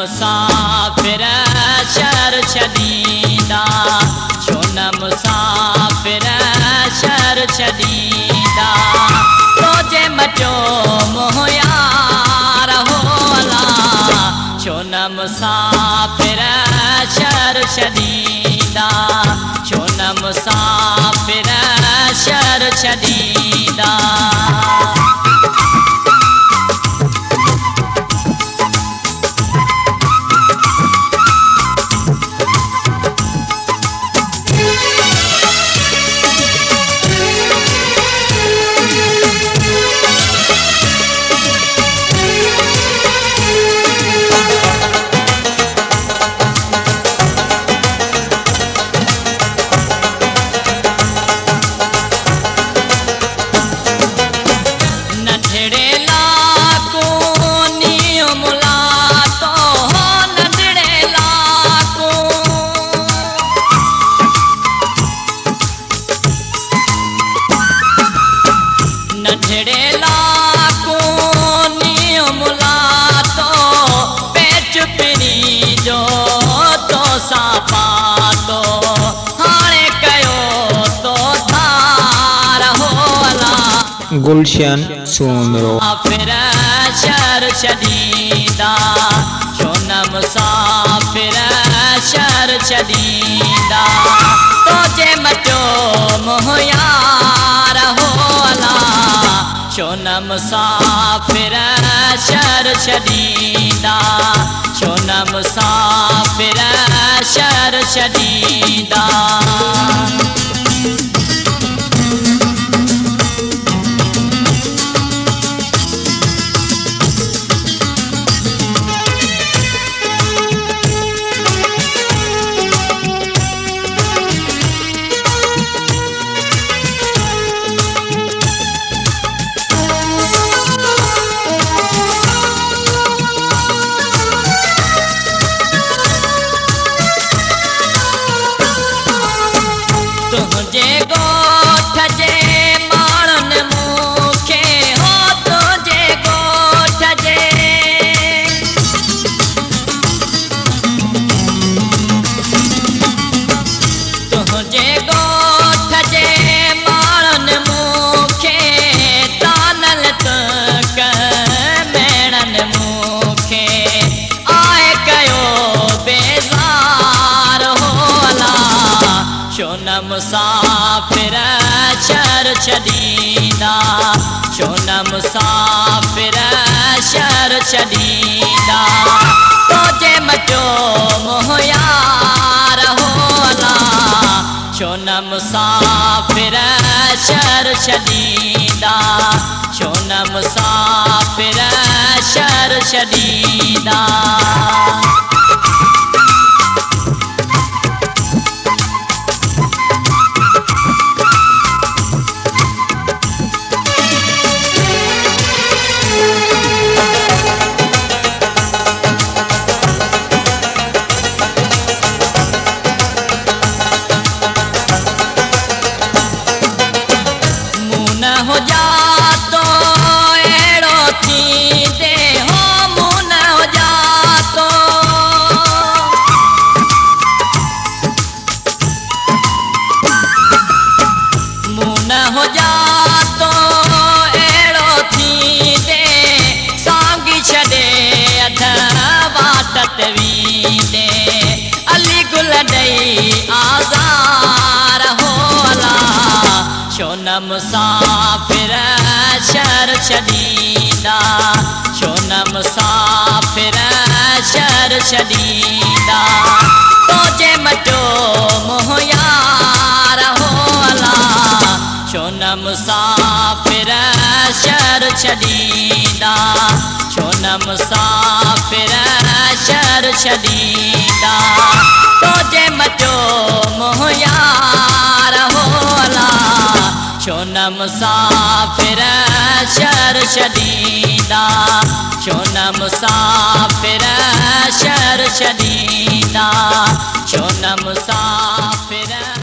मुसाफिर शहर छॾींदा छो न मुसाफिर शहर छॾींदा रोजे मटियो मोह यार हो अला छो न मुसाफिर शहर छॾींदा छो न मुसाफिर शहर छॾींदा गुलशन सोनरो मुसाफिर शहर छॾींदा छो न मुसाफिर शहर छॾींदा तोजे मटियो मोह यार हो अला छो न मुसाफिर शहर छॾींदा छो न मुसाफिर शहर छॾींदा तुझे गोठ जे माण्हुनि मूंखे हो तुझे गोठ जे तुझे गोठ जे माण्हुनि मूंखे तानल तक मेणनि मूंखे आए कयो बेज़ार हो अला छो न मुसाफिर शहर छॾींदा छो न मुसाफिर शहर छॾींदा तोजे मटियो मोह यार हो अला छो न मुसाफिर शहर छॾींदा छो न मुसाफिर शहर छॾींदा अली गुल ॾई आज़ार हो अला छो न मुसाफिर शहर छॾींदा छो न मुसाफिर शहर छॾींदा तोजे मटियो मोह यार हो अला छो न मुसाफिर शहर छॾींदा छो न मुसाफिर शहर छॾींदा तोजे मटियो मोह यार हो अला छो न मुसाफिर शहर छॾींदा छो न मुसाफिर शहर छॾींदा छो न मुसाफिर